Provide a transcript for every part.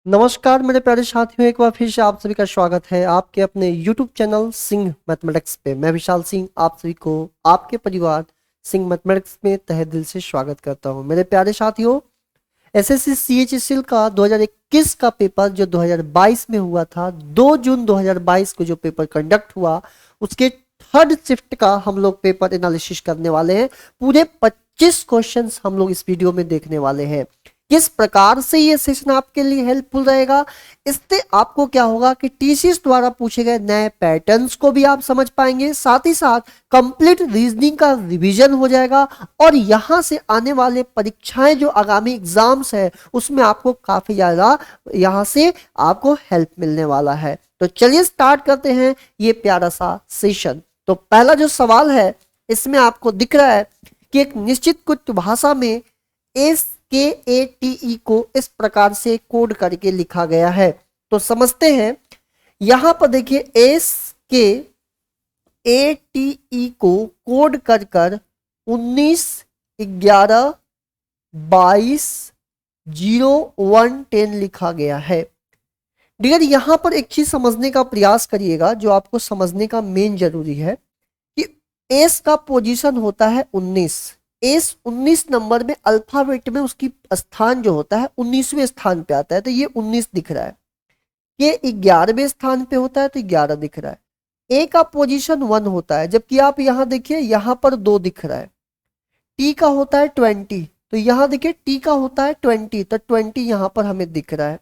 नमस्कार मेरे प्यारे साथियों, एक बार फिर से आप सभी का स्वागत है आपके अपने YouTube चैनल सिंह मैथमेटिक्स पे। मैं विशाल सिंह आप सभी को आपके परिवार सिंह मैथमेटिक्स में तहे दिल से स्वागत करता हूं। मेरे प्यारे साथियों, एसएससी सीएचएसएल का 2021 का पेपर जो 2022 में हुआ था, 2 जून 2022 को जो पेपर कंडक्ट हुआ, उसके थर्ड शिफ्ट का हम लोग पेपर एनालिसिस करने वाले हैं। पूरे 25 क्वेश्चंस हम लोग इस वीडियो में देखने वाले हैं। किस प्रकार से ये सेशन आपके लिए हेल्पफुल रहेगा, इससे आपको क्या होगा कि टीसीएस द्वारा पूछे गए नए पैटर्न्स को भी आप समझ पाएंगे, साथ ही साथ कंप्लीट रीजनिंग का रिवीजन हो जाएगा और यहां से आने वाले परीक्षाएं जो आगामी एग्जाम्स है उसमें आपको काफी ज्यादा यहां से आपको हेल्प मिलने वाला है। तो चलिए स्टार्ट करते हैं ये प्यारा सा सेशन। तो पहला जो सवाल है इसमें आपको दिख रहा है कि एक निश्चित कुछ भाषा में एस के ए टी ई को इस प्रकार से कोड करके लिखा गया है। तो समझते हैं, यहां पर देखिए एस के ए टी ई को कोड कर कर 19 11 22 01 10 लिखा गया है। डियर, यहां पर एक चीज समझने का प्रयास करिएगा जो आपको समझने का मेन जरूरी है कि एस का पोजीशन होता है 19। एस 19 नंबर में अल्फाबेट में उसकी स्थान जो होता है 19वें स्थान पे आता है, तो ये 19 दिख रहा है। ये 11वें स्थान पे होता है तो 11 दिख रहा है। ए का पोजीशन 1 होता है, जबकि आप यहां देखिए यहां पर 2 दिख रहा है। टी का होता है 20, तो यहां देखिए टी का होता है 20, तो 20 यहां पर हमें दिख रहा है।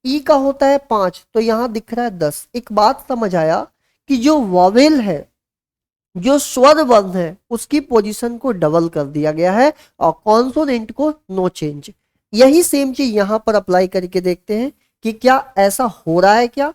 ई का होता है 5, तो यहां दिख रहा है 10। एक बात समझ आया कि जो वॉवेल है, जो स्वर वर्ण है, उसकी पोजीशन को डबल कर दिया गया है और कॉन्सोनेंट को नो चेंज। यही सेम चीज यहां पर अप्लाई करके देखते हैं कि क्या ऐसा हो रहा है क्या।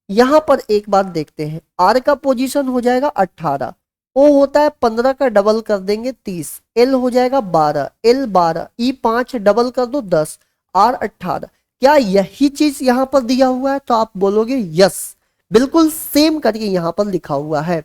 यहां पर एक बात देखते हैं, आर का पोजीशन हो जाएगा 18, ओ होता है 15 का डबल कर देंगे 30, एल हो जाएगा 12, एल 12, ई 5 डबल कर दो 10, आर 18। क्या यही चीज यहां पर दिया हुआ है? तो आप बोलोगे यस, बिल्कुल सेम करके यहां पर लिखा हुआ है।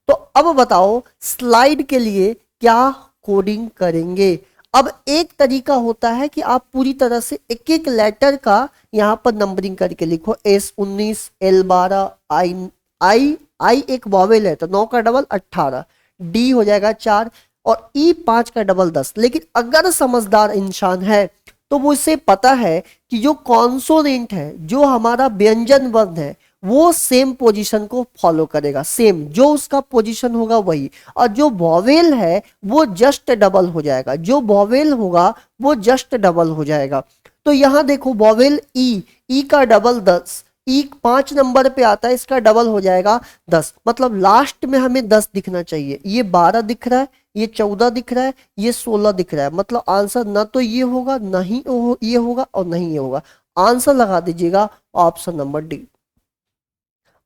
तो अब बताओ स्लाइड के लिए क्या कोडिंग करेंगे। अब एक तरीका होता है कि आप पूरी तरह से एक एक लेटर का यहां पर नंबरिंग करके लिखो। एस 19, एल 12, आई आई आई एक वॉवेल है तो 9 का डबल 18, डी हो जाएगा 4 और ई 5 का डबल 10। लेकिन अगर समझदार इंसान है तो वो इसे पता है कि जो कॉन्सोनेंट है, जो हमारा व्यंजन वर्ण है, वो सेम पोजीशन को फॉलो करेगा, सेम जो उसका पोजीशन होगा वही। और जो वॉवेल है वो जस्ट डबल हो जाएगा, जो वॉवेल होगा वो जस्ट डबल हो जाएगा। तो यहां देखो वॉवेल ई का डबल 10, ई 5 नंबर पे आता है, इसका डबल हो जाएगा 10, मतलब लास्ट में हमें 10 दिखना चाहिए। ये 12 दिख रहा है, ये 14 दिख रहा है, ये 16 दिख रहा है, मतलब आंसर ना तो ये होगा, ना ही ये होगा और नहीं ये होगा। आंसर लगा दीजिएगा option number D.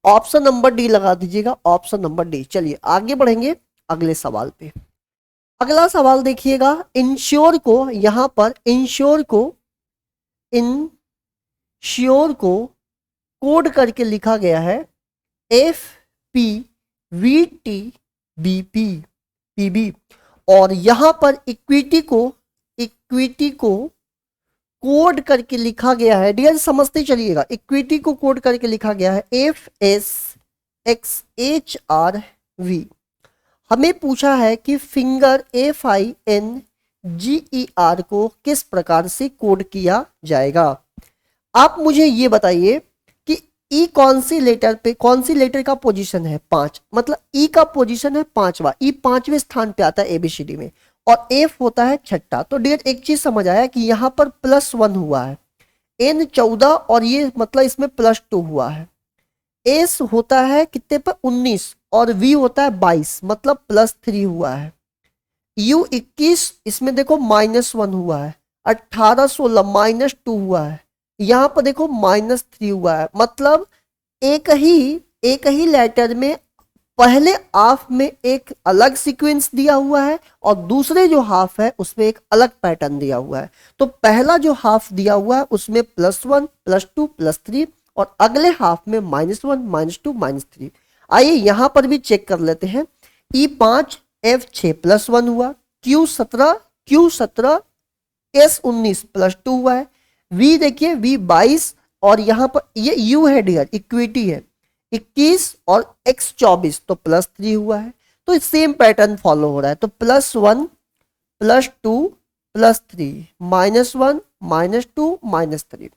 Option number D लगा दीजिएगा, ऑप्शन नंबर डी। चलिए आगे बढ़ेंगे अगले सवाल पे। अगला सवाल देखिएगा, इंश्योर को यहां पर इंश्योर को कोड करके लिखा गया है F P V T B P P B. और यहां पर इक्विटी को कोड करके लिखा गया है। डियर समझते चलिएगा, इक्विटी को कोड करके लिखा गया है F S X H R V. हमें पूछा है कि finger F I N G E R को किस प्रकार से कोड किया जाएगा। आप मुझे ये बताइए कि ई कौन सी लेटर का पोजीशन है 5, मतलब ई का पोजीशन है 5वां, ई 5वें स्थान पे आता है एबीसीडी में और एफ होता है 6ठा। तो डियर एक चीज समझ आया कि यहां पर +1 हुआ है, एन 14 और ये मतलब इसमें +2 हुआ है। एस होता है कितने पर 19 और वी होता है 22, मतलब +3 हुआ है। यू 21, इसमें देखो -1 हुआ है। 18 16 -2 हुआ है। यहां पर देखो -3 हुआ है, मतलब एक ही लेटर में पहले हाफ में एक अलग सीक्वेंस दिया हुआ है और दूसरे जो हाफ है उसमें एक अलग पैटर्न दिया हुआ है। तो पहला जो हाफ दिया हुआ है उसमें +1 +2 +3 और अगले हाफ में -1 -2 -3। आइए यहां पर भी चेक कर लेते हैं। ई 5 एफ 6 +1 हुआ, क्यू 17 एस 19 +2 हुआ है, वी देखिए वी 22 और यहाँ पर ये u है डियर, इक्विटी है, 21 और x 24 तो +3 हुआ है। तो सेम पैटर्न फॉलो हो रहा है। तो +1 +2 +3 -1 -2 -3।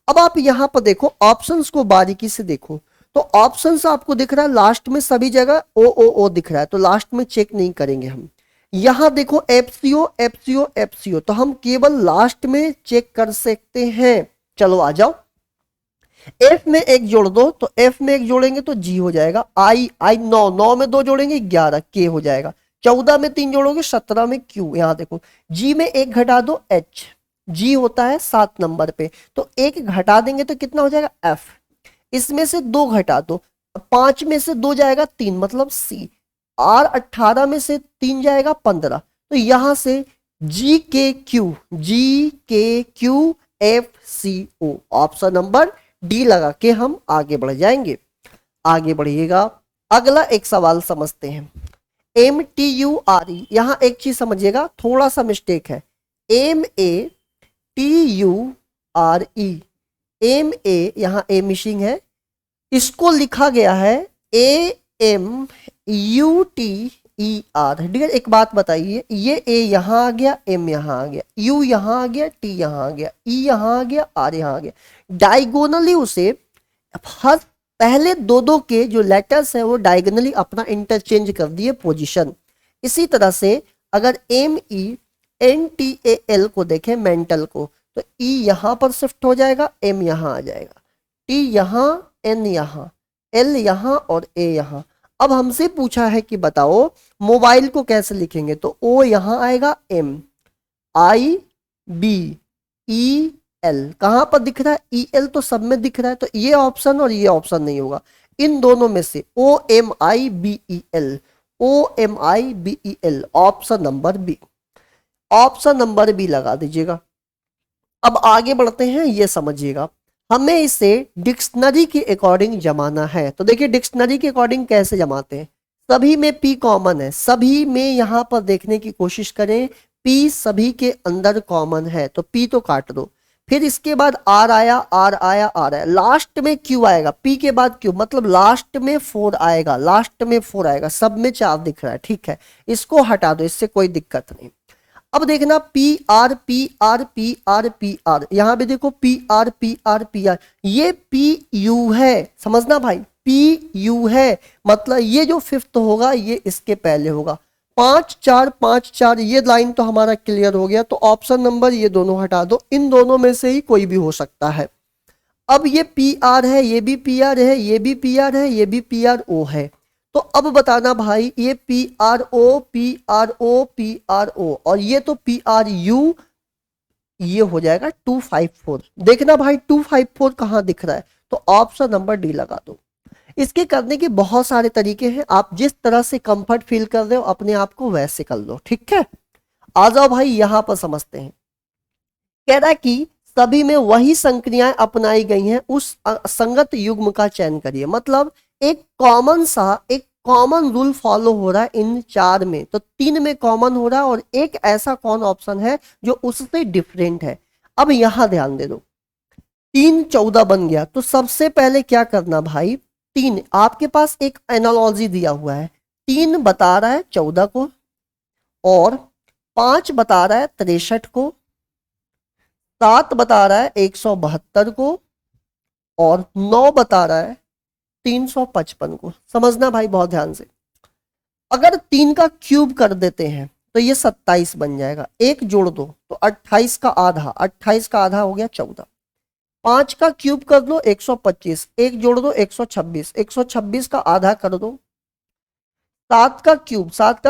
अब आप यहां पर देखो ऑप्शंस को बारीकी से देखो, तो ऑप्शंस आपको दिख रहा है लास्ट में सभी जगह ओ दिख रहा है, तो लास्ट में चेक नहीं करेंगे हम। यहां देखो एफसीओ एफसीओ एफसीओ, तो हम केवल लास्ट में चेक कर सकते हैं। चलो आ जाओ, एफ में एक जोड़ दो, तो एफ में एक जोड़ेंगे तो जी हो जाएगा, आई आई 9, 9 में 2 जोड़ेंगे 11 के हो जाएगा, 14 में 3 जोड़ोगे 17 में क्यू। यहां देखो जी में एक घटा दो एच, जी होता है 7 नंबर पे, तो एक घटा देंगे तो कितना हो जाएगा एफ, इसमें से 2 घटा दो, 5 में से 2 जाएगा 3 मतलब सी, आर 18 में से 3 जाएगा 15, तो यहां से जी के क्यू एफ सी ओ, ऑप्शन नंबर डी लगा के हम आगे बढ़ जाएंगे। आगे बढ़िएगा, अगला एक सवाल समझते हैं। MTURE, यहां एक चीज समझिएगा, थोड़ा सा मिस्टेक है, MATURE, MA यहां ए मिसिंग है, इसको लिखा गया है AMUTER। डियर एक बात बताइए, ये ए यहां आ गया, एम यहां आ गया, यू यहां आ गया, टी यहां आ गया, ई यहां आ गया, आर यहां आ गया, डायगोनली उसे हर पहले दो के जो लेटर्स है वो डायगोनली अपना इंटरचेंज कर दिए पोजीशन। इसी तरह से अगर MENTAL को देखें, मेंटल को, तो ई यहां पर शिफ्ट हो जाएगा, एम यहां आ जाएगा, टी यहां, एन यहां, एल यहां और ए यहां। अब हमसे पूछा है कि बताओ मोबाइल को कैसे लिखेंगे, तो ओ यहां आएगा, MIBEL कहां पर दिख रहा है, EL तो सब में दिख रहा है, तो ये ऑप्शन और ये ऑप्शन नहीं होगा, इन दोनों में से OMIBEL, option number B, option number B लगा दीजिएगा। अब आगे बढ़ते हैं, ये समझिएगा, हमें इसे डिक्शनरी के अकॉर्डिंग जमाना है। तो देखिए डिक्शनरी के अकॉर्डिंग कैसे जमाते हैं, सभी में पी कॉमन है, सभी में यहां पर देखने की कोशिश करें, पी सभी के अंदर कॉमन है, तो पी तो काट दो, फिर इसके बाद आर आया, आर आया, आर आया, लास्ट में क्यू आएगा, पी के बाद क्यू, मतलब लास्ट में 4 आएगा, लास्ट में 4 आएगा, सब में 4 दिख रहा है, ठीक है, इसको हटा दो, इससे कोई दिक्कत नहीं। अब देखना P R P R P R P R, यहां भी देखो P R P R P R, ये पी यू है, समझना भाई, पी यू है, मतलब ये जो फिफ्थ होगा ये इसके पहले होगा, 5 4 5 4, ये लाइन तो हमारा क्लियर हो गया। तो ऑप्शन नंबर ये दोनों हटा दो, इन दोनों में से ही कोई भी हो सकता है। अब ये पी आर है, ये भी पी आर है, ये भी पी आर है, ये भी पी आर ओ है, तो अब बताना भाई ये P R O P R O P R O, और ये तो पी आर यू, ये हो जाएगा 254। देखना भाई 254 कहां दिख रहा है, तो ऑप्शन नंबर डी लगा दो। इसके करने के बहुत सारे तरीके हैं, आप जिस तरह से कंफर्ट फील कर रहे हो अपने आप को वैसे कर लो, ठीक है। आ जाओ भाई यहां पर समझते हैं, कह रहा है कि सभी में वही संक्रियाएं अपनाई गई हैं, उस संगत युग्म का चयन करिए, मतलब एक कॉमन रूल फॉलो हो रहा है इन 4 में, तो 3 में कॉमन हो रहा है और एक ऐसा कौन ऑप्शन है जो उससे डिफरेंट है। अब यहां ध्यान दे दो, 3 14 बन गया, तो सबसे पहले क्या करना भाई, 3 आपके पास एक एनालॉजी दिया हुआ है, 3 बता रहा है 14 को, और 5 बता रहा है 63 को, 7 बता रहा है 172 को, और 9 बता रहा है 355 को। समझना भाई बहुत ध्यान से, अगर 3 का क्यूब कर देते हैं तो ये 27 बन जाएगा, एक जोड़ दो तो 28 का आधा, 28 का आधा हो गया 14, 5 का क्यूब कर दो 125, एक जोड़ दो 126, 126 का आधा कर दो, 7 का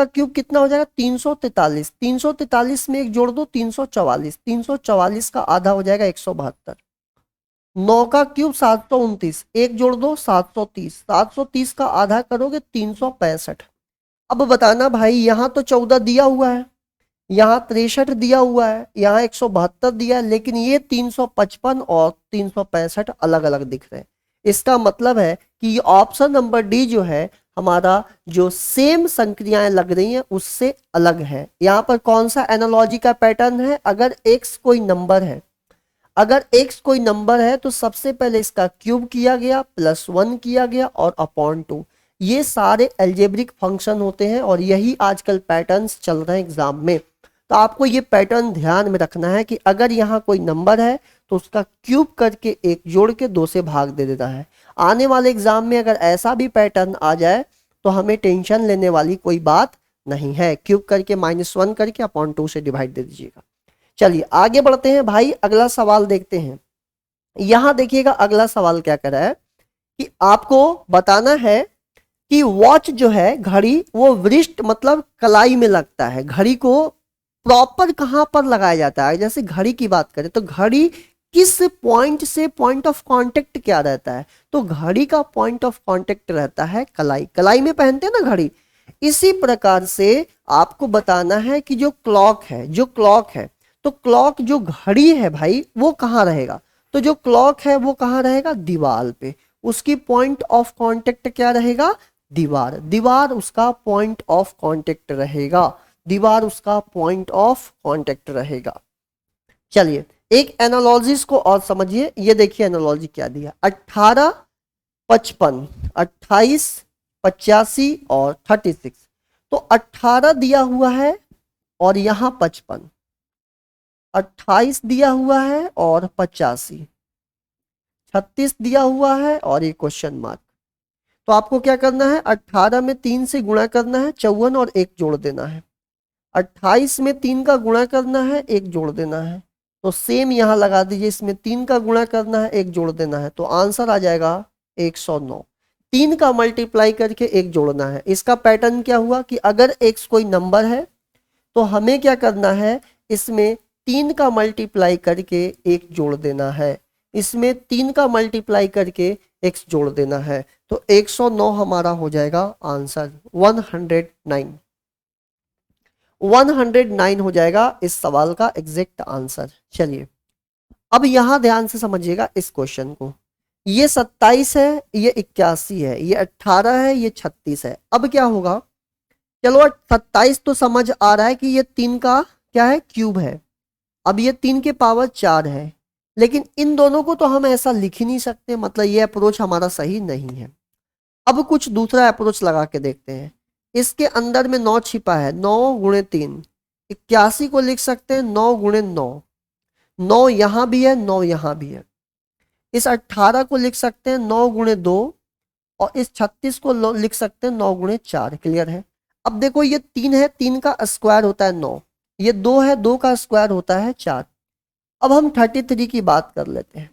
क्यूब कितना हो जाएगा 343, 343 में एक जोड़ दो 344, 344 का आधा हो जाएगा 172, 9 का क्यूब 729, एक जोड़ दो 730, 730 का आधा करोगे 365। अब बताना भाई यहां तो 14 दिया हुआ है, यहाँ 63 दिया हुआ है, यहाँ 172 दिया है, लेकिन ये 355 और 365 अलग अलग दिख रहे हैं। इसका मतलब है कि ऑप्शन नंबर डी जो है हमारा, जो सेम संक्रियाएं लग रही हैं उससे अलग है। यहाँ पर कौन सा एनालॉजी का पैटर्न है, अगर x कोई नंबर है, अगर x कोई नंबर है तो सबसे पहले इसका क्यूब किया गया, +1 किया गया और अपॉन 2। ये सारे अलजेब्रिक फंक्शन होते हैं और यही आजकल पैटर्न्स चल रहे हैं एग्जाम में। तो आपको ये पैटर्न ध्यान में रखना है कि अगर यहाँ कोई नंबर है तो उसका क्यूब करके 1 जोड़ के 2 से भाग दे देता है। आने वाले एग्जाम में अगर ऐसा भी पैटर्न आ जाए तो हमें टेंशन लेने वाली कोई बात नहीं है। क्यूब करके -1 करके अपॉन 2 से डिवाइड दे दीजिएगा। चलिए आगे बढ़ते हैं भाई, अगला सवाल देखते हैं। यहां देखिएगा अगला सवाल क्या कर रहा है कि आपको बताना है कि वॉच जो है, घड़ी, वो वृष्ट मतलब कलाई में लगता है। घड़ी को प्रॉपर कहां पर लगाया जाता है? जैसे घड़ी की बात करें तो घड़ी किस पॉइंट से पॉइंट ऑफ कांटेक्ट क्या रहता है? तो घड़ी का पॉइंट ऑफ कांटेक्ट रहता है कलाई। कलाई में पहनते हैं ना घड़ी। इसी प्रकार से आपको बताना है कि जो क्लॉक है, तो क्लॉक जो घड़ी है भाई वो कहां रहेगा? तो जो क्लॉक है वो कहां रहेगा? दीवार पे। उसकी पॉइंट ऑफ कांटेक्ट क्या रहेगा? दीवार। दीवार उसका पॉइंट ऑफ कांटेक्ट रहेगा। दीवार उसका पॉइंट ऑफ कांटेक्ट रहेगा। चलिए एक एनालॉजिस को और समझिए। ये देखिए एनालॉजी क्या दिया, 18, 55, 28, 85 और 36। तो 18 दिया हुआ है और यहां 55, 28 दिया हुआ है और 85, 36 दिया हुआ है और ये क्वेश्चन मार्क। तो आपको क्या करना है? 18 में 3 से गुणा करना है, 54 और 1 जोड़ देना है। 28 में 3 का गुणा करना है, 1 जोड़ देना है। तो सेम यहां लगा दीजिए, इसमें 3 का गुणा करना है, 1 जोड़ देना है। तो आंसर आ जाएगा 109। 3 का मल्टीप्लाई करके 1 जोड़ना है। इसका पैटर्न क्या हुआ कि अगर x कोई नंबर है तो हमें क्या करना है? इसमें 3 का मल्टीप्लाई करके 1 जोड़ देना है। इसमें 3 का मल्टीप्लाई करके x जोड़ देना है। तो 109 हमारा हो जाएगा आंसर। 109 हो जाएगा इस सवाल का एग्जैक्ट आंसर। चलिए अब यहां ध्यान से समझिएगा इस क्वेश्चन को। ये 27 है, ये 81 है, ये 18 है, ये 36 है। अब क्या होगा? चलो 27 तो समझ आ रहा है कि ये 3 का क्या है? क्यूब है। अब ये 3 के पावर 4 है, लेकिन इन दोनों को तो हम ऐसा लिख ही नहीं सकते, मतलब ये अप्रोच हमारा सही नहीं है। अब कुछ दूसरा अप्रोच लगा के देखते हैं। इसके अंदर में 9 छिपा है, 9 गुणे 3, 81 को लिख सकते हैं 9 गुणे 9, 9 यहां भी है, 9 यहां भी है। इस 18 को लिख सकते हैं 9 गुणे 2 और इस 36 को लिख सकते हैं 9 गुणे 4। क्लियर है? अब देखो ये 3 है, 3 का स्क्वायर होता है 9, ये 2 है, 2 का स्क्वायर होता है 4। अब हम 33 की बात कर लेते हैं।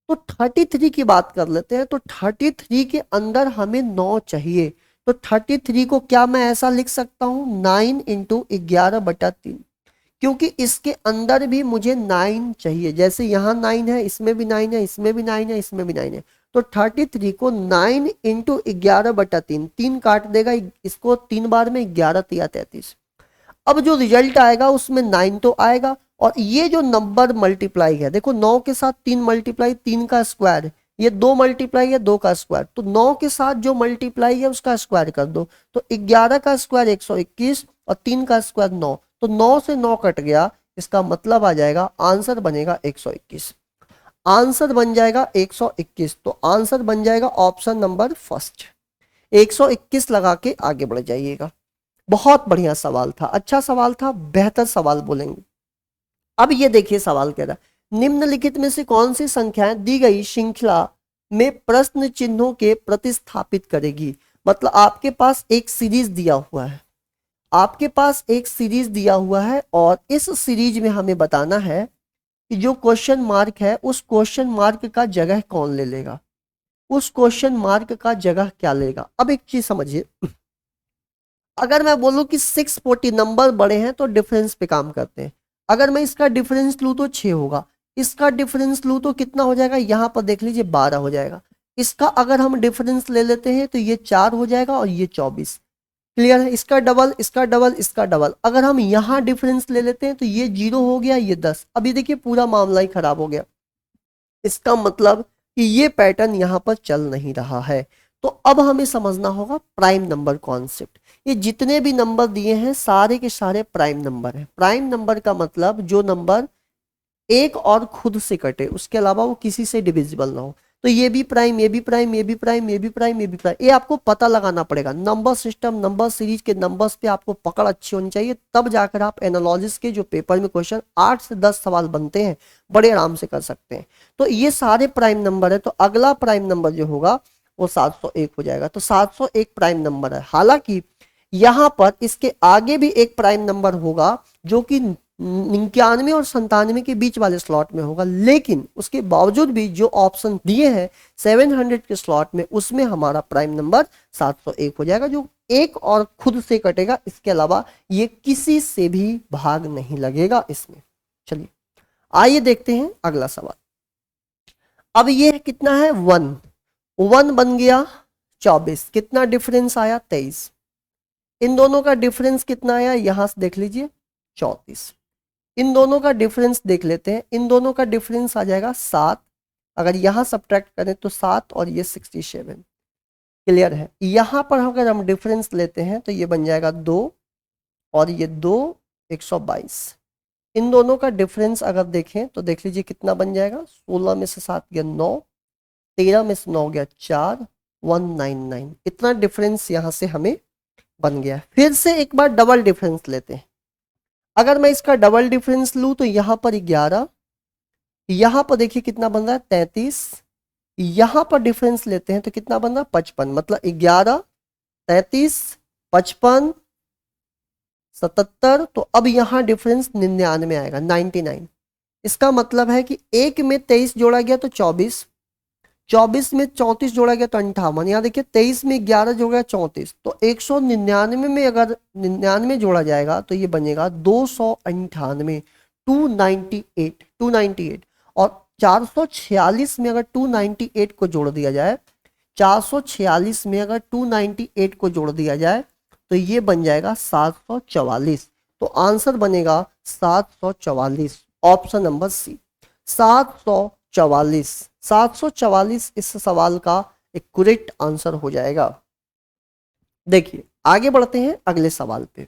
तो 33 की बात कर लेते हैं तो 33 के अंदर हमें 9 चाहिए। तो 33 को क्या मैं ऐसा लिख सकता हूं? 9 इंटू 11/3, क्योंकि इसके अंदर भी मुझे 9 चाहिए। जैसे यहाँ 9 है, इसमें भी 9 है, इसमें भी 9 है, इसमें भी 9 है। तो 33 को 9 इंटू 11/3, 3 काट देगा इसको 3 बार में, 11 तिया 33। अब जो रिजल्ट आएगा उसमें 9 तो आएगा, और ये जो नंबर मल्टीप्लाई है, देखो 9 के साथ 3 मल्टीप्लाई, 3 का स्क्वायर, ये 2 मल्टीप्लाई है 2 का स्क्वायर, तो 9 के साथ जो मल्टीप्लाई है उसका स्क्वायर कर दो। तो 11 का स्क्वायर 121 और 3 का स्क्वायर 9, तो 9 से 9 कट गया। इसका मतलब आ जाएगा आंसर बनेगा 121। आंसर बन जाएगा 121। तो आंसर बन जाएगा ऑप्शन नंबर फर्स्ट। 121 लगा के आगे बढ़ जाइएगा। बहुत बढ़िया सवाल था, अच्छा सवाल था, बेहतर सवाल बोलेंगे। अब ये देखिए सवाल कह रहा है, निम्नलिखित में से कौन सी संख्याएं दी गई श्रृंखला में प्रश्न चिन्हों के प्रतिस्थापित करेगी? मतलब आपके पास एक सीरीज दिया हुआ है, आपके पास एक सीरीज दिया हुआ है और इस सीरीज में हमें बताना है कि जो क्वेश्चन मार्क है उस क्वेश्चन मार्क का जगह कौन ले लेगा, उस क्वेश्चन मार्क का जगह क्या लेगा। अब एक चीज समझिए, अगर मैं बोलूं कि 640 नंबर बड़े हैं तो डिफरेंस पे काम करते हैं। अगर मैं इसका डिफरेंस लूं तो 6 होगा, इसका डिफरेंस लूं तो कितना हो जाएगा, यहां पर देख लीजिए 12 हो जाएगा। इसका अगर हम डिफरेंस ले लेते हैं तो ये 4 हो जाएगा और ये 24। क्लियर है? इसका डबल, इसका डबल, इसका डबल। अगर हम यहाँ डिफरेंस ले लेते हैं तो ये 0 हो गया, ये 10। अभी देखिए पूरा मामला ही खराब हो गया। इसका मतलब कि ये पैटर्न यहाँ पर चल नहीं रहा है। तो अब हमें समझना होगा प्राइम नंबर कॉन्सेप्ट। ये जितने भी नंबर दिए हैं सारे के सारे प्राइम नंबर हैं। प्राइम नंबर का मतलब जो नंबर एक और खुद से कटे, उसके अलावा वो किसी से डिविजिबल ना हो। तो ये भी प्राइम, ये भी प्राइम, ये भी प्राइम, ये भी प्राइम, ये भी प्राइम, ये आपको पता लगाना पड़ेगा। नंबर सिस्टम, नंबर सीरीज के नंबर्स पे आपको पकड़ अच्छी होनी चाहिए, तब जाकर आप एनालॉजिस के जो पेपर में क्वेश्चन 8 से 10 सवाल बनते हैं बड़े आराम से कर सकते हैं। तो ये सारे प्राइम नंबर है, तो अगला प्राइम नंबर जो होगा वो 701 हो जाएगा। तो 701 प्राइम नंबर है। हालांकि यहां पर इसके आगे भी एक प्राइम नंबर होगा जो कि 99 और 97 के बीच वाले स्लॉट में होगा, लेकिन उसके बावजूद भी जो ऑप्शन दिए हैं 700 के स्लॉट में, उसमें हमारा प्राइम नंबर 701 हो जाएगा, जो एक और खुद से कटेगा। इसके अलावा ये किसी से भी भाग नहीं लगेगा इसमें। चलिए आइए देखते हैं अगला सवाल। अब ये कितना है 1 1 बन गया 24, कितना डिफरेंस आया 23। इन दोनों का डिफरेंस कितना आया यहां से देख लीजिए 34। इन दोनों का डिफरेंस देख लेते हैं, इन दोनों का डिफरेंस आ जाएगा 7। अगर यहां सब्ट्रैक्ट करें तो 7 और ये 67। क्लियर है। यहां पर अगर हम डिफरेंस लेते हैं तो ये बन जाएगा 2 और ये 2 122। इन दोनों का डिफरेंस अगर देखें तो देख लीजिए कितना बन जाएगा। 16 में से 7 गया 9, 13 में से 9 गया 4, 199। इतना डिफरेंस यहां से हमें बन गया। फिर से एक बार डबल डिफरेंस लेते हैं। अगर मैं इसका डबल डिफरेंस लूं तो यहां पर 11, यहां पर देखिए कितना बन रहा है 33, यहां पर डिफरेंस लेते हैं तो कितना बन रहा है 55। मतलब 11, 33, 55, 77। तो अब यहां डिफरेंस 99 आएगा, 99। इसका मतलब है कि एक में 23 जोड़ा गया तो 24, 24 में 34 जोड़ा गया तो 58। यहाँ देखिए 23 में 11 जोड़ा गया 34, तो 199 में अगर 99 जोड़ा जाएगा तो ये बनेगा 298, 298, 298। और 446 में अगर 298 को जोड़ दिया जाए, 446 में अगर 298 को जोड़ दिया जाए तो ये बन जाएगा 744। तो आंसर बनेगा 744, ऑप्शन नंबर सी 744। 744 इस सवाल का एक करेक्ट आंसर हो जाएगा। देखिए आगे बढ़ते हैं अगले सवाल पे।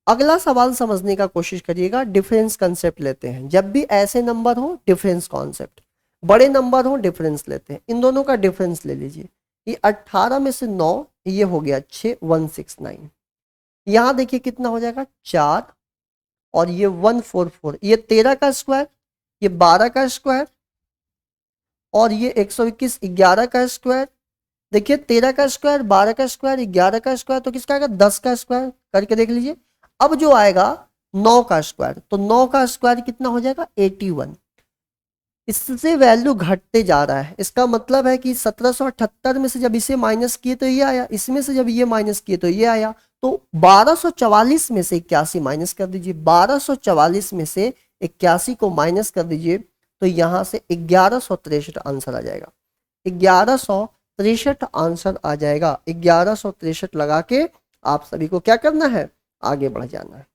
अगला सवाल समझने का कोशिश करिएगा। डिफरेंस कंसेप्ट लेते हैं। जब भी ऐसे नंबर हो डिफरेंस कॉन्सेप्ट, बड़े नंबर हो डिफरेंस लेते हैं। इन दोनों का डिफरेंस ले लीजिए। ये 18 में से 9, ये हो गया 6, 169। यहां देखिए कितना हो जाएगा 4 और ये 144। ये 13 का स्क्वायर, ये 12 का स्क्वायर और ये 121 11 का स्क्वायर। देखिए 13 का स्क्वायर, 12 का स्क्वायर, 11 का स्क्वायर, तो किसका आएगा 10 का स्क्वायर करके देख लीजिए। अब जो आएगा 9 का स्क्वायर, तो 9 का स्क्वायर कितना हो जाएगा 81। इससे वैल्यू घटते जा रहा है। इसका मतलब है कि 1778 में से जब इसे माइनस किए तो ये आया, इसमें से जब ये माइनस किए तो ये आया। तो 1244 में से 81 माइनस कर दीजिए, 1244 में से 81 को माइनस कर दीजिए तो यहां से 1163 आंसर आ जाएगा। 1163 आंसर आ जाएगा। 1163 लगा के आप सभी को क्या करना है, आगे बढ़ जाना है।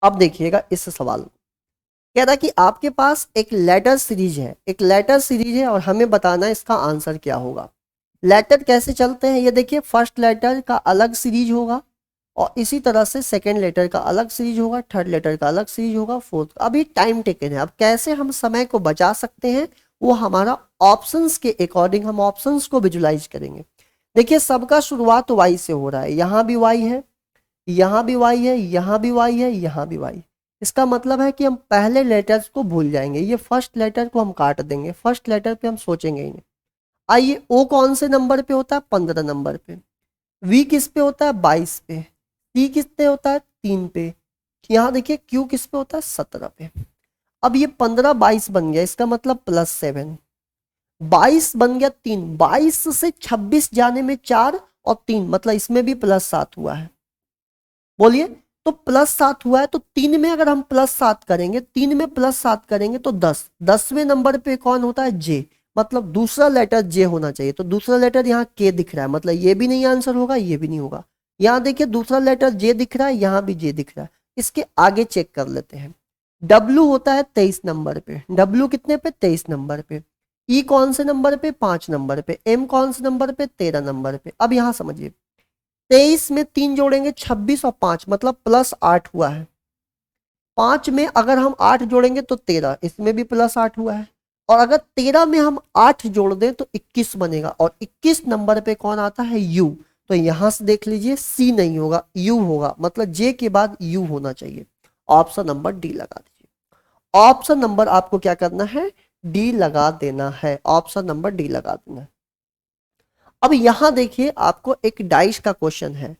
अब देखिएगा इस सवाल को, कह रहा कि आपके पास एक लेटर सीरीज है, एक लेटर सीरीज है और हमें बताना है इसका आंसर क्या होगा। लेटर कैसे चलते हैं ये देखिए। फर्स्ट लेटर का अलग सीरीज होगा और इसी तरह से सेकंड लेटर का अलग सीरीज होगा, थर्ड लेटर का अलग सीरीज होगा, फोर्थ। अभी टाइम टेकन है। अब कैसे हम समय को बचा सकते हैं वो हमारा ऑप्शंस के अकॉर्डिंग हम ऑप्शंस को विजुलाइज करेंगे। देखिए सबका शुरुआत वाई से हो रहा है। यहाँ भी वाई है, यहाँ भी वाई है, यहाँ भी वाई है, यहाँ भी वाई। इसका मतलब है कि हम पहले लेटर्स को भूल जाएंगे। ये फर्स्ट लेटर को हम काट देंगे, फर्स्ट लेटर पे हम सोचेंगे ही नहीं। आइए ओ कौन से नंबर पे होता है 15 नंबर पे, वी किस पे होता है 22 पे, टी किस पे होता है 3 पे, यहाँ देखिए क्यू किस पे होता है 17 पे। अब ये 15 22 बन गया, इसका मतलब +7। 22 बन गया 3, 22 से 26 जाने में 4 और 3, मतलब इसमें भी +7 हुआ है। बोलिए तो +7 हुआ है, तो 3 में अगर हम +7 करेंगे, 3 में +7 करेंगे तो 10। 10वें नंबर पे कौन होता है जे, मतलब दूसरा लेटर जे होना चाहिए। तो दूसरा लेटर यहाँ के दिख रहा है, मतलब ये भी नहीं आंसर होगा, ये भी नहीं होगा। यहाँ देखिए दूसरा लेटर जे दिख रहा है, यहाँ भी जे दिख रहा है। इसके आगे चेक कर लेते हैं। डब्ल्यू होता है 23 नंबर पे, डब्ल्यू कितने पे 23 नंबर पे। ई कौन से नंबर पे 5 नंबर पे, एम कौन से नंबर पे 13 नंबर पे। अब यहाँ समझिए 23 में 3 जोड़ेंगे 26 और 5 मतलब +8 हुआ है। 5 में अगर हम 8 जोड़ेंगे तो 13, इसमें भी +8 हुआ है। और अगर 13 में हम 8 जोड़ दें तो 21 बनेगा। और 21 नंबर पे कौन आता है? यू। तो यहां से देख लीजिए, सी नहीं होगा, यू होगा, मतलब जे के बाद यू होना चाहिए। ऑप्शन नंबर डी लगा दीजिए। ऑप्शन नंबर आपको क्या करना है? डी लगा देना है। ऑप्शन नंबर डी लगा देना है। अब यहां देखिए, आपको एक डाइस का क्वेश्चन है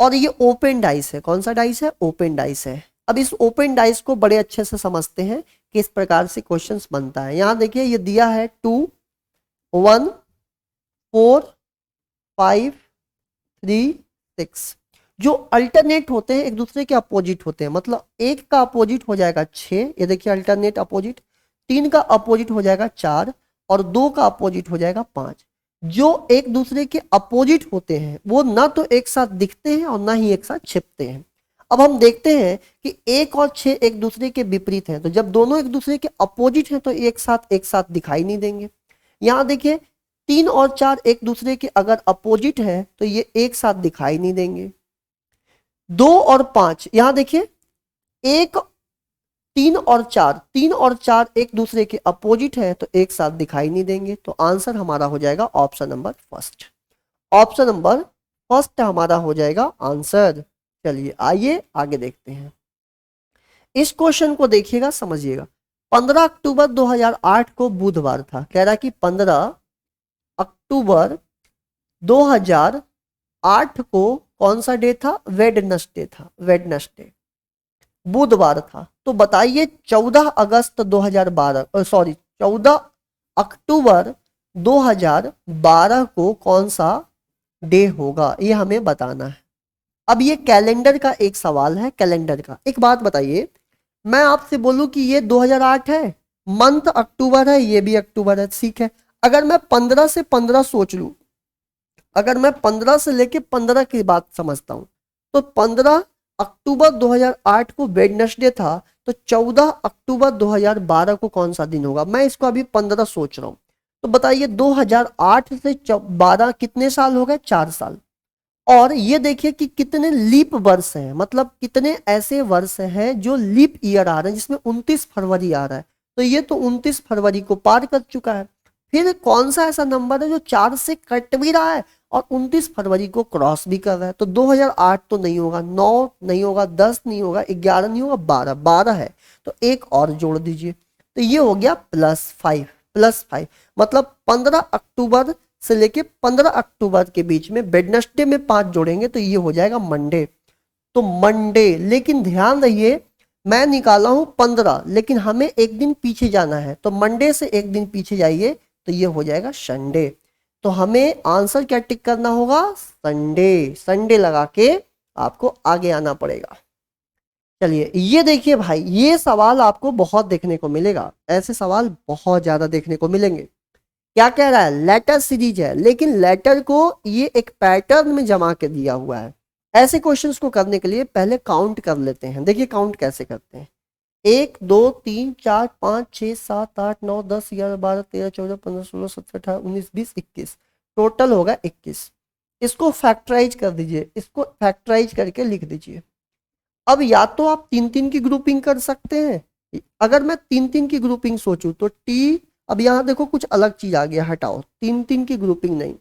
और ये ओपन डाइस है। कौन सा डाइस है? ओपन डाइस है। अब इस ओपन डाइस को बड़े अच्छे से समझते हैं कि इस प्रकार से क्वेश्चंस बनता है। यहां देखिए, ये दिया है 2 1 4 5 3 6। जो अल्टरनेट होते हैं एक दूसरे के अपोजिट होते हैं, मतलब एक का अपोजिट हो जाएगा 6, ये देखिए अल्टरनेट अपोजिट। 3 का अपोजिट हो जाएगा 4 और 2 का अपोजिट हो जाएगा 5। जो एक दूसरे के अपोजिट होते हैं वो ना तो एक साथ दिखते हैं और ना ही एक साथ छिपते हैं। अब हम देखते हैं कि 1 और 6 एक दूसरे के विपरीत हैं, तो जब दोनों एक दूसरे के अपोजिट हैं तो एक साथ दिखाई नहीं देंगे। यहां देखिए, 3 और 4 एक दूसरे के अगर अपोजिट है तो ये एक साथ दिखाई नहीं देंगे। 2 और 5, यहां देखिए, एक 3 और 4 एक दूसरे के अपोजिट है तो एक साथ दिखाई नहीं देंगे। तो आंसर हमारा हो जाएगा option number first. Option number first हमारा हो जाएगा आंसर। चलिए आइए आगे देखते हैं। इस क्वेश्चन को देखिएगा, समझिएगा। 15 अक्टूबर 2008 को बुधवार था। कह रहा कि 15 अक्टूबर 2008 को कौन सा डे था? वेडनेसडे था। वेडनेसडे बुधवार था। तो बताइए 14 अगस्त 2012, सॉरी 14 अक्टूबर 2012 को कौन सा डे होगा, ये हमें बताना है। अब ये कैलेंडर का एक सवाल है। कैलेंडर का एक बात बताइए, मैं आपसे बोलूं कि ये 2008 है, मंथ अक्टूबर है, ये भी अक्टूबर है, ठीक है। अगर मैं 15 से 15 सोच लूं, अगर मैं 15 से लेके 15 की बात समझता हूं, तो 15 अक्टूबर 2008 को वेडनेसडे था, तो 14 अक्टूबर 2012 को कौन सा दिन होगा? मैं इसको अभी 15 सोच रहा हूं। तो बताइए 2008 से 12 कितने साल हो गए? 4 साल। और ये देखिए कि कितने लीप वर्ष हैं, मतलब कितने ऐसे वर्ष हैं जो लीप ईयर आ रहे हैं, जिसमें 29 फरवरी आ रहा है। तो ये तो 29 फरवरी को पार कर चुका है। फिर कौन सा ऐसा नंबर है जो 4 से कट भी रहा है और 29 फरवरी को क्रॉस भी कर रहा है? तो 2008 तो नहीं होगा, 9 नहीं होगा, 10 नहीं होगा, 11 नहीं होगा, 12 है। तो एक और जोड़ दीजिए, तो ये हो गया +5। +5 मतलब 15 अक्टूबर से लेके 15 अक्टूबर के बीच में वेडनेसडे में 5 जोड़ेंगे तो ये हो जाएगा मंडे। तो मंडे, लेकिन ध्यान रहिए, मैं निकाला हूं 15, लेकिन हमें एक दिन पीछे जाना है, तो मंडे से एक दिन पीछे जाइए तो ये हो जाएगा संडे। तो हमें आंसर क्या टिक करना होगा? संडे। संडे लगा के आपको आगे आना पड़ेगा। चलिए ये देखिए भाई, ये सवाल आपको बहुत देखने को मिलेगा, ऐसे सवाल बहुत ज्यादा देखने को मिलेंगे। क्या कह रहा है? लेटर सीरीज है, लेकिन लेटर को ये एक पैटर्न में जमा के दिया हुआ है। ऐसे क्वेश्चंस को करने के लिए पहले काउंट कर लेते हैं। देखिए काउंट कैसे करते हैं। 1 2 3 4 5 6 7 8 9 10 11 12 13 14 15 16 17 18 19 20 21, टोटल होगा 21। इसको फैक्टराइज कर दीजिए, इसको फैक्टराइज करके लिख दीजिए। अब या तो आप 3-3 की ग्रुपिंग कर सकते हैं। अगर मैं 3-3 की ग्रुपिंग सोचूं तो टी, अब यहां देखो कुछ अलग चीज आ गया, हटाओ, 3-3 की ग्रुपिंग नहीं।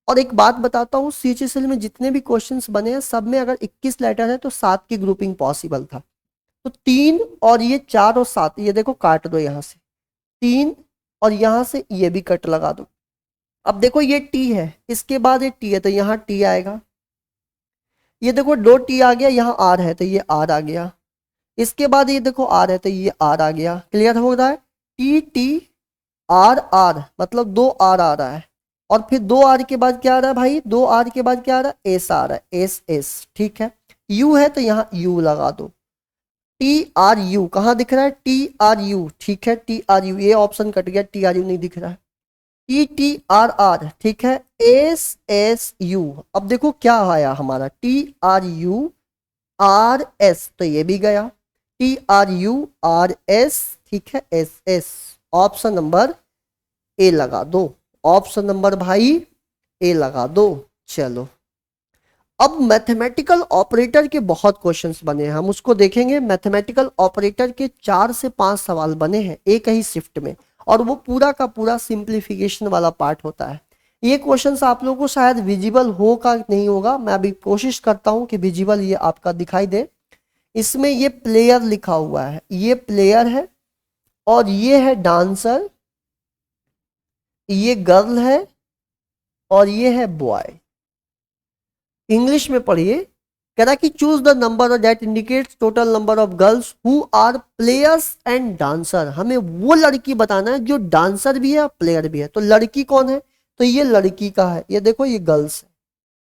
और एक बात बताता हूँ, सीएचएसएल में जितने भी क्वेश्चंस बने हैं सब में अगर 21 लेटर है तो 7 की ग्रुपिंग पॉसिबल था। तो 3 और ये 4 और 7, ये देखो काट दो यहां से 3, और यहां से ये भी कट लगा दो। अब देखो ये टी है, इसके बाद ये टी है तो यहाँ टी आएगा। ये देखो 2 टी आ गया, यहाँ आर है तो ये आर आ गया। इसके बाद ये देखो आर है तो ये आर आ गया। क्लियर हो रहा है? टी टी आर आर, मतलब 2 आर आ रहा है। और फिर 2 आर के बाद क्या आ रहा है भाई? 2 आर के बाद क्या आ रहा है? एस आ रहा है, एस एस, ठीक है। यू है तो यहाँ यू लगा दो। टी आर यू कहाँ दिख रहा है? टी आर यू, ठीक है, टी आर यू, ये ऑप्शन कट गया, टी आर यू नहीं दिख रहा है। टी टी आर आर, ठीक है, एस एस यू। अब देखो क्या आया हमारा, T R you R S, तो ये भी गया, T R you R S, ठीक है, S S. Option number A लगा दो, ऑप्शन नंबर भाई ए लगा दो। चलो अब मैथमेटिकल ऑपरेटर के बहुत क्वेश्चंस बने हैं, हम उसको देखेंगे। मैथमेटिकल ऑपरेटर के 4 से 5 सवाल बने हैं एक ही शिफ्ट में, और वो पूरा का पूरा सिंप्लीफिकेशन वाला पार्ट होता है। ये क्वेश्चंस आप लोगों को शायद विजिबल होगा नहीं होगा, मैं अभी कोशिश करता हूं कि विजिबल ये आपका दिखाई दे। इसमें ये प्लेयर लिखा हुआ है, ये प्लेयर है, और ये है डांसर, ये गर्ल है, और ये है बॉय। इंग्लिश में पढ़िए, कह रहा कि choose the number that indicates total number of girls who are players and dancer. हमें वो लड़की बताना है जो डांसर भी है और प्लेयर भी है। तो लड़की कौन है, तो ये लड़की का है, ये देखो ये गर्ल्स है,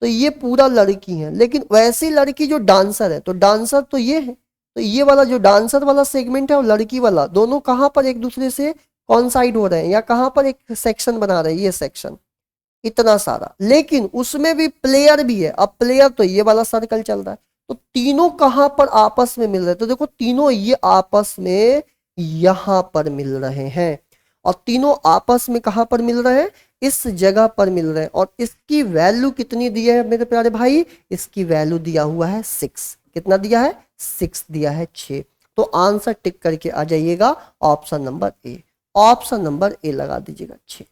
तो ये पूरा लड़की है। लेकिन वैसी लड़की जो डांसर है, तो डांसर तो ये है, तो ये वाला जो डांसर वाला सेगमेंट है और लड़की वाला, दोनों कहां पर एक दूसरे से कॉन्साइड हो रहे हैं, या कहां पर एक सेक्शन बना रहे हैं, ये सेक्शन इतना सारा। लेकिन उसमें भी प्लेयर भी है। अब प्लेयर तो ये वाला सर्कल चल रहा है, तो तीनों कहां पर आपस में मिल रहे हैं, तो देखो तीनों ये आपस में यहां पर मिल रहे हैं, और तीनों आपस में कहां पर मिल रहे हैं, इस जगह पर मिल रहे हैं। और इसकी वैल्यू कितनी दी है मेरे प्यारे भाई, इसकी वैल्यू दिया हुआ है 6। कितना दिया है, 6 दिया है, 6। तो आंसर टिक करके आ जाइएगा option number A, option number A लगा दीजिएगा 6।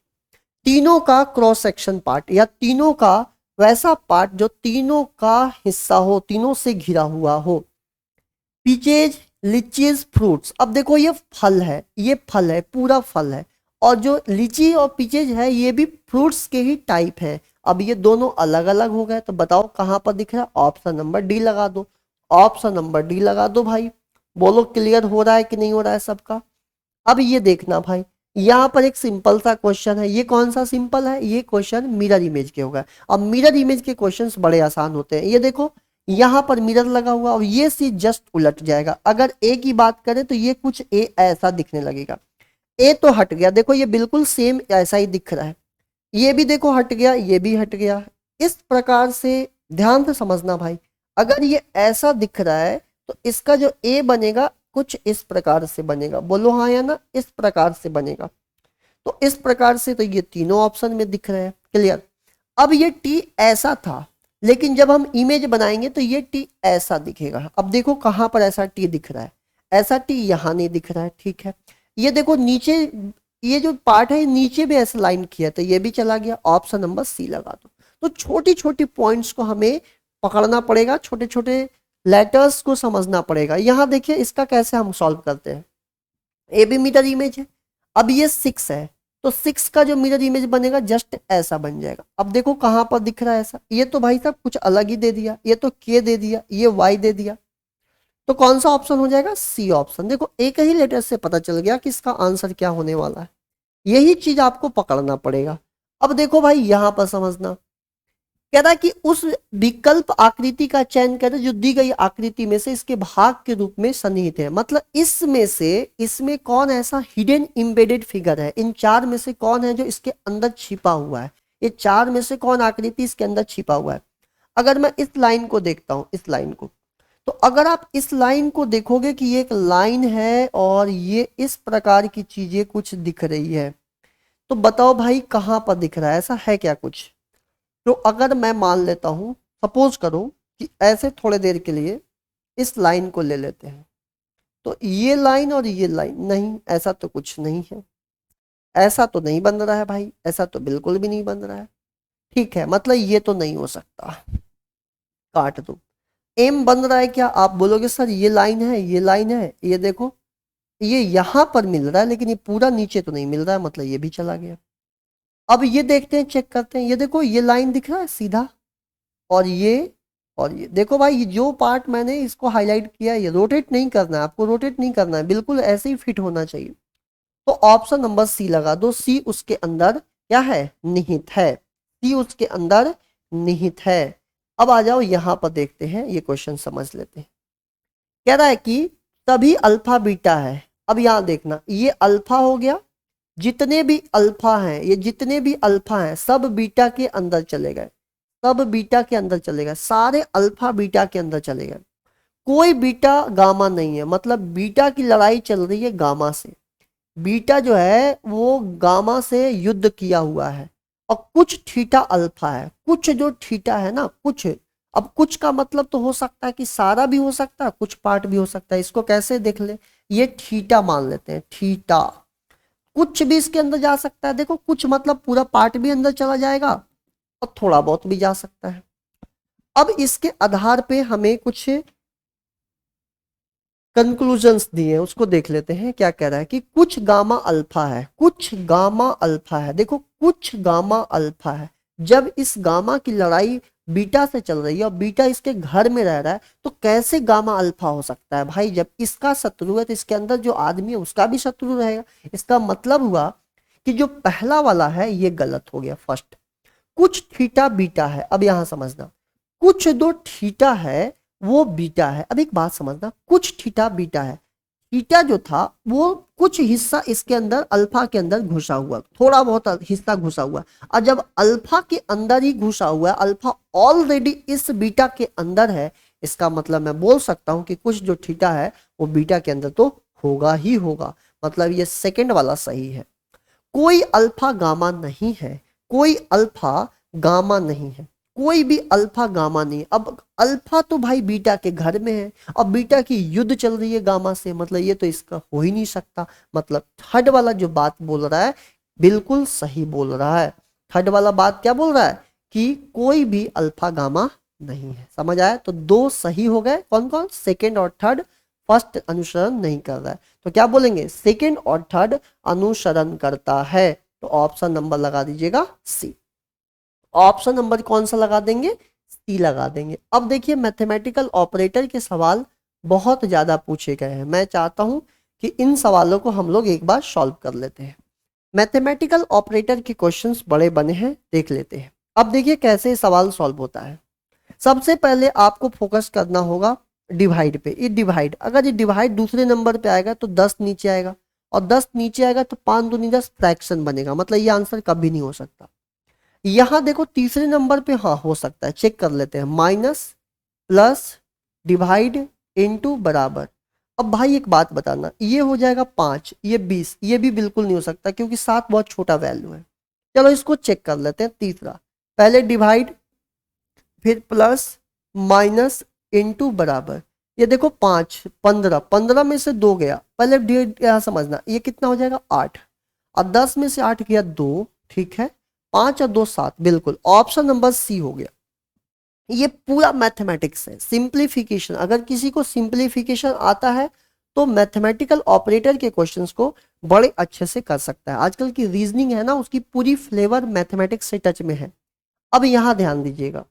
तीनों का क्रॉस सेक्शन पार्ट, या तीनों का वैसा पार्ट जो तीनों का हिस्सा हो, तीनों से घिरा हुआ हो। Peaches, लीचीज, fruits. अब देखो ये फल है, ये फल है, पूरा फल है, और जो लीची और पीचेज है ये भी फ्रूट्स के ही टाइप है। अब ये दोनों अलग अलग हो गए, तो बताओ कहां पर दिख रहा है, ऑप्शन नंबर डी लगा दो, ऑप्शन नंबर डी लगा दो भाई। बोलो क्लियर हो रहा है कि नहीं हो रहा है सबका। अब ये देखना भाई, यहाँ पर एक सिंपल सा क्वेश्चन है, ये कौन सा सिंपल है, ये क्वेश्चन मिरर इमेज के होगा। अब मिरर इमेज के क्वेश्चंस बड़े आसान होते हैं। ये देखो यहाँ पर मिरर लगा हुआ, और ये चीज जस्ट उलट जाएगा। अगर ए की बात करें तो ये कुछ ए ऐसा दिखने लगेगा, ए तो हट गया, देखो ये बिल्कुल सेम ऐसा ही दिख रहा है, ये भी देखो हट गया, ये भी हट गया। इस प्रकार से ध्यान से समझना भाई, अगर ये ऐसा दिख रहा है तो इसका जो ए बनेगा कुछ इस प्रकार से बनेगा। बोलो हाँ या ना, इस प्रकार से बनेगा। तो इस प्रकार से तो ये तीनों ऑप्शन में दिख रहे हैं, क्लियर। अब ये टी ऐसा था, लेकिन जब हम इमेज बनाएंगे तो ये टी ऐसा दिखेगा। अब देखो कहां पर ऐसा टी दिख रहा है, ऐसा टी यहां नहीं दिख रहा है, ठीक है। ये देखो नीचे, ये जो पार्ट है नीचे भी ऐसा लाइन किया, तो ये भी चला गया, ऑप्शन नंबर सी लगा दो। तो छोटी छोटी पॉइंट्स को हमें पकड़ना पड़ेगा, छोटे छोटे लेटर्स को समझना पड़ेगा। यहां देखिए इसका कैसे हम सॉल्व करते हैं। ए भी मिरर इमेज है, अब ये 6 है, तो 6 का जो मिरर इमेज बनेगा जस्ट ऐसा बन जाएगा। अब देखो कहां पर दिख रहा है ऐसा, ये तो भाई साहब कुछ अलग ही दे दिया, ये तो के दे दिया, ये वाई दे दिया। तो कौन सा ऑप्शन हो जाएगा, सी ऑप्शन। देखो एक ही लेटर से पता चल गया कि इसका आंसर क्या होने वाला है। यही चीज आपको पकड़ना पड़ेगा। अब देखो भाई यहां पर समझना, कह रहा है कि उस विकल्प आकृति का चयन करें जो दी गई आकृति में से इसके भाग के रूप में सन्निहित है। मतलब इसमें से, इसमें कौन ऐसा हिडन एम्बेडेड फिगर है, इन 4 में से कौन है जो इसके अंदर छिपा हुआ है, ये 4 में से कौन आकृति इसके अंदर छिपा हुआ है। अगर मैं इस लाइन को देखता हूं, इस लाइन को, तो अगर आप इस लाइन को देखोगे कि ये एक लाइन है और ये इस प्रकार की चीजें कुछ दिख रही है, तो बताओ भाई कहां पर दिख रहा है, ऐसा है क्या कुछ। तो अगर मैं मान लेता हूं, सपोज करो कि ऐसे थोड़े देर के लिए इस लाइन को ले लेते हैं, तो ये लाइन और ये लाइन, नहीं ऐसा तो कुछ नहीं है, ऐसा तो नहीं बन रहा है भाई, ऐसा तो बिल्कुल भी नहीं बन रहा है, ठीक है। मतलब ये तो नहीं हो सकता, काट दो। एम बन रहा है क्या, आप बोलोगे सर ये लाइन है, ये लाइन है, ये देखो ये यहां पर मिल रहा है, लेकिन ये पूरा नीचे तो नहीं मिल रहा है, मतलब ये भी चला गया। अब ये देखते हैं, चेक करते हैं, ये देखो ये लाइन दिख रहा है सीधा, और ये देखो भाई, ये जो पार्ट मैंने इसको हाईलाइट किया है, ये रोटेट नहीं करना है आपको, रोटेट नहीं करना है, बिल्कुल ऐसे ही फिट होना चाहिए। तो ऑप्शन नंबर सी लगा दो, सी उसके अंदर क्या है, निहित है, सी उसके अंदर निहित है। अब आ जाओ यहां पर देखते हैं, ये क्वेश्चन समझ लेते हैं। कह रहा है कि तभी अल्फा बीटा है। अब यहां देखना, ये अल्फा हो गया, जितने भी अल्फा हैं, ये जितने भी अल्फा हैं सब बीटा के अंदर चले गए, सब बीटा के अंदर चले गए, सारे अल्फा बीटा के अंदर चले गए, कोई बीटा गामा नहीं है। मतलब बीटा की लड़ाई चल रही है गामा से, बीटा जो है वो गामा से युद्ध किया हुआ है, और कुछ थीटा अल्फा है, कुछ जो थीटा है ना, कुछ अब कुछ का मतलब तो हो सकता है कि सारा भी हो सकता है, कुछ पार्ट भी हो सकता है। इसको कैसे देख ले, ये थीटा मान लेते हैं, थीटा। कुछ भी इसके अंदर जा सकता है, देखो कुछ मतलब पूरा पार्ट भी अंदर चला जाएगा और थोड़ा बहुत भी जा सकता है। अब इसके आधार पे हमें कुछ कंक्लूजन्स दिए, उसको देख लेते हैं। क्या कह रहा है कि कुछ गामा अल्फा है, कुछ गामा अल्फा है, देखो कुछ गामा अल्फा है। जब इस गामा की लड़ाई बीटा से चल रही है और बीटा इसके घर में रह रहा है, तो कैसे गामा अल्फा हो सकता है भाई? जब इसका शत्रु है तो इसके अंदर जो आदमी है उसका भी शत्रु रहेगा। इसका मतलब हुआ कि जो पहला वाला है ये गलत हो गया, फर्स्ट। कुछ थीटा बीटा है, अब यहां समझना, कुछ दो थीटा है वो बीटा है। अब एक बात समझना, कुछ थीटा बीटा है, थीटा जो था वो कुछ हिस्सा इसके अंदर अल्फा के अंदर घुसा हुआ, थोड़ा बहुत हिस्सा घुसा हुआ। और जब अल्फा के अंदर ही घुसा हुआ है, अल्फा ऑलरेडी इस बीटा के अंदर है, इसका मतलब मैं बोल सकता हूं कि कुछ जो थीटा है वो बीटा के अंदर तो होगा ही होगा। मतलब ये सेकंड वाला सही है। कोई अल्फा गामा नहीं है, कोई अल्फा गामा नहीं है, कोई भी अल्फा गामा नहीं। अब अल्फा तो भाई बीटा के घर में है और बीटा की युद्ध चल रही है गामा से, मतलब ये तो इसका हो ही नहीं सकता। मतलब थर्ड वाला जो बात बोल रहा है बिल्कुल सही बोल रहा है। थर्ड वाला बात क्या बोल रहा है कि कोई भी अल्फा गामा नहीं है। समझ आया? तो दो सही हो गए। कौन कौन? सेकेंड और थर्ड। फर्स्ट अनुसरण नहीं कर रहा है, तो क्या बोलेंगे? सेकेंड और थर्ड अनुसरण करता है। तो ऑप्शन नंबर लगा दीजिएगा सी। ऑप्शन नंबर कौन सा लगा देंगे? सी लगा देंगे। अब देखिए मैथमेटिकल ऑपरेटर के सवाल बहुत ज्यादा पूछे गए हैं। मैं चाहता हूं कि इन सवालों को हम लोग एक बार सॉल्व कर लेते हैं। मैथमेटिकल ऑपरेटर के क्वेश्चंस बड़े बने हैं, देख लेते हैं। अब देखिए कैसे सवाल सॉल्व होता है। सबसे पहले आपको फोकस करना होगा डिवाइड पे। ये डिवाइड, अगर ये डिवाइड दूसरे नंबर पे आएगा तो 10 नीचे आएगा, और 10 नीचे आएगा तो 5 दूनी 10 फ्रैक्शन बनेगा, मतलब ये आंसर कभी नहीं हो सकता। यहां देखो तीसरे नंबर पे हाँ हो सकता है, चेक कर लेते हैं। माइनस प्लस डिवाइड इनटू बराबर। अब भाई एक बात बताना, ये हो जाएगा 5, ये 20, ये भी बिल्कुल नहीं हो सकता क्योंकि 7 बहुत छोटा वैल्यू है। चलो इसको चेक कर लेते हैं। तीसरा, पहले डिवाइड फिर प्लस माइनस इनटू बराबर। ये देखो 5 15, 15 में से 2 गया, पहले यहां समझना ये कितना हो जाएगा 8, और 10 में से 8 गया 2, ठीक है। 5 और 2 7, बिल्कुल ऑप्शन नंबर सी हो गया। ये पूरा मैथमेटिक्स है, सिंप्लीफिकेशन। अगर किसी को सिंप्लीफिकेशन आता है तो मैथमेटिकल ऑपरेटर के क्वेश्चंस को बड़े अच्छे से कर सकता है। आजकल की रीजनिंग है ना, उसकी पूरी फ्लेवर मैथमेटिक्स से टच में है। अब यहां ध्यान दीजिएगा,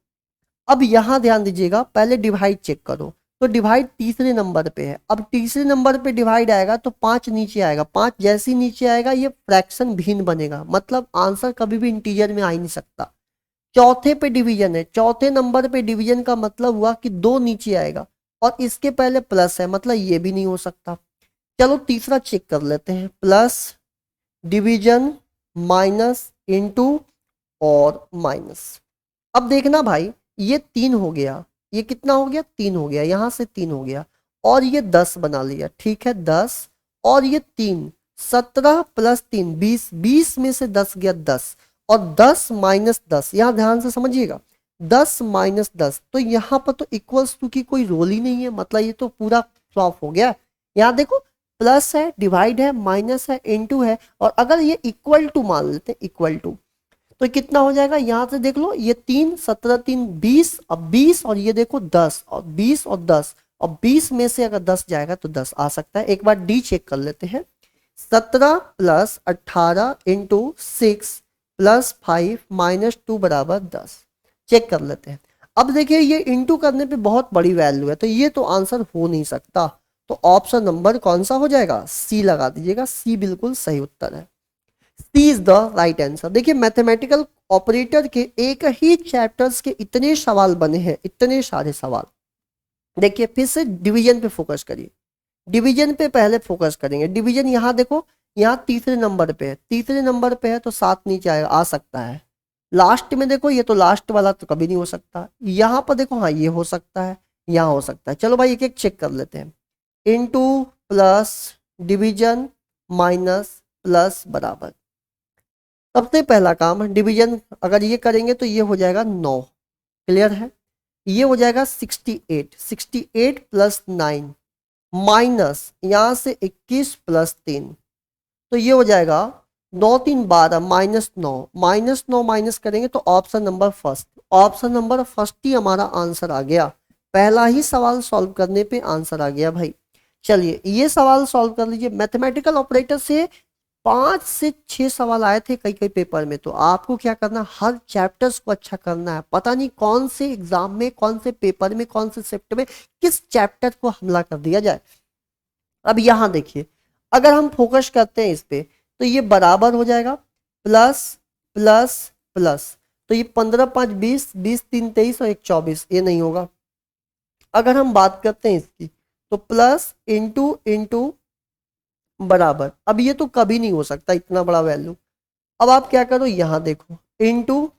अब यहां ध्यान दीजिएगा, पहले डिवाइड चेक करो। तो डिवाइड तीसरे नंबर पे है। अब तीसरे नंबर पे डिवाइड आएगा तो 5 नीचे आएगा, 5 जैसे ही नीचे आएगा ये फ्रैक्शन भिन्न बनेगा, मतलब आंसर कभी भी इंटीजर में आ ही नहीं सकता। चौथे पे डिवीजन है, चौथे नंबर पे डिवीजन का मतलब हुआ कि 2 नीचे आएगा, और इसके पहले प्लस है, मतलब ये भी नहीं हो सकता। चलो तीसरा चेक कर लेते हैं। प्लस डिवीजन माइनस इनटू और माइनस। अब देखना भाई, ये 3 हो गया, ये कितना हो गया? 3 हो गया, यहां से 3 हो गया, और ये 10 बना लिया, ठीक है 10, और ये 3 17 प्लस 3 20, 20 में से 10 गया 10, और 10 माइनस 10, यहां ध्यान से समझिएगा, 10 माइनस 10, तो यहां पर तो इक्वल्स टू की कोई रोल ही नहीं है, मतलब ये तो पूरा फ्लॉप हो गया। यहां देखो प्लस है, डिवाइड है, माइनस है, इनटू है, और अगर ये इक्वल टू मान लेते हैं, इक्वल टू, तो कितना हो जाएगा? यहां से देख लो, ये 3 17 3 20, अब 20 और ये देखो 10, और 20 और 10, और 20 में से अगर 10 जाएगा तो 10 आ सकता है। एक बार डी चेक कर लेते हैं। 17 प्लस 18 इंटू 6 प्लस 5 माइनस 2 बराबर 10। चेक कर लेते हैं। अब देखिए ये इंटू करने पे बहुत बड़ी वैल्यू है, तो ये तो आंसर हो नहीं सकता। तो ऑप्शन नंबर कौन सा हो जाएगा? सी लगा दीजिएगा, सी बिल्कुल सही उत्तर है। सी इज द राइट आंसर। देखिए मैथमेटिकल ऑपरेटर के एक ही चैप्टर्स के इतने सवाल बने हैं, इतने सारे सवाल। देखिए फिर से डिवीजन पे फोकस करिए, डिवीजन पे पहले फोकस करेंगे। डिवीजन यहाँ देखो, यहाँ तीसरे नंबर पे है, तीसरे नंबर पे है तो 7 नीचे आएगा, आ सकता है। लास्ट में देखो, ये तो लास्ट वाला तो कभी नहीं हो सकता। यहाँ पर देखो, हाँ ये हो सकता है, यहाँ हो सकता है। चलो भाई एक एक चेक कर लेते हैं। Into plus division minus plus बराबर। सबसे पहला काम डिवीजन, अगर ये करेंगे तो ये हो जाएगा 9, क्लियर है। ये हो जाएगा 68, 68 प्लस 9 माइनस यहां से 21 प्लस 3, तो ये हो जाएगा 9 3 12 -9 माइनस करेंगे तो option number first, option number first ही हमारा आंसर आ गया। पहला ही सवाल सॉल्व करने पे आंसर आ गया भाई। चलिए ये सवाल सॉल्व कर लीजिए। मैथमेटिकल ऑपरेटर से 5 से 6 सवाल आए थे कई कई पेपर में, तो आपको क्या करना, हर चैप्टर्स को अच्छा करना है। पता नहीं कौन से एग्जाम में, कौन से पेपर में, कौन से शिफ्ट में किस चैप्टर को हमला कर दिया जाए। अब यहां देखिए, अगर हम फोकस करते हैं इस पे तो ये बराबर हो जाएगा, प्लस प्लस प्लस, तो ये 15 5 20, 20 3 23 और 1 24, ये नहीं होगा। अगर हम बात करते हैं इसकी तो प्लस इंटू इंटू बराबर, अब ये तो कभी नहीं हो सकता इतना बड़ा वैल्यू। अब आप क्या करो, यहां देखो, इंटू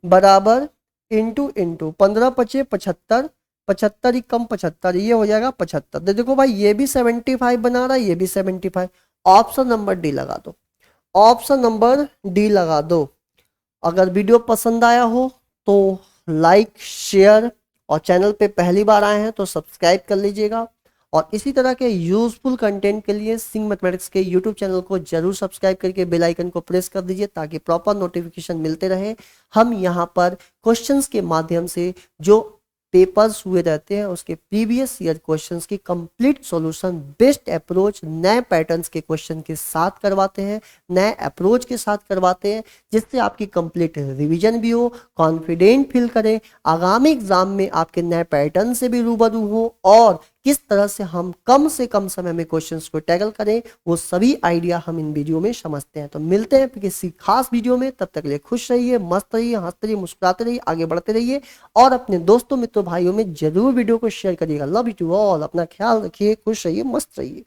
बराबर इंटू इंटू, 15 पचे 75, 75 ही कम 75, ये हो जाएगा 75। तो देखो भाई ये भी 75 बना रहा है, ये भी 75। ऑप्शन नंबर डी लगा दो, ऑप्शन नंबर डी लगा दो। अगर वीडियो पसंद आया हो तो लाइक शेयर, और चैनल पे पहली बार आए हैं तो सब्सक्राइब कर लीजिएगा। और इसी तरह के यूजफुल कंटेंट के लिए सिंह मैथमेटिक्स के यूट्यूब चैनल को जरूर सब्सक्राइब करके बेल आइकन को प्रेस कर दीजिए ताकि प्रॉपर नोटिफिकेशन मिलते रहे। हम यहाँ पर क्वेश्चंस के माध्यम से जो पेपर्स हुए रहते हैं उसके प्रीवियस ईयर क्वेश्चंस की कंप्लीट सॉल्यूशन, बेस्ट अप्रोच, नए पैटर्न्स के क्वेश्चन के साथ करवाते हैं, नए अप्रोच के साथ करवाते हैं, जिससे आपकी कंप्लीट रिवीजन भी हो, कॉन्फिडेंट फील करें, आगामी एग्जाम में आपके नए पैटर्न से भी रूबरू हो, और किस तरह से कम समय में क्वेश्चंस को टैकल करें, वो सभी आइडिया हम इन वीडियो में समझते हैं। तो मिलते हैं किसी खास वीडियो में, तब तक के लिए खुश रहिए, मस्त रहिए, हंसते रहिए, मुस्कुराते रहिए, आगे बढ़ते रहिए, और अपने दोस्तों मित्रों भाइयों में जरूर वीडियो को शेयर करिएगा। लव यू टू ऑल, अपना ख्याल रखिए, खुश रहिए, मस्त रहिए।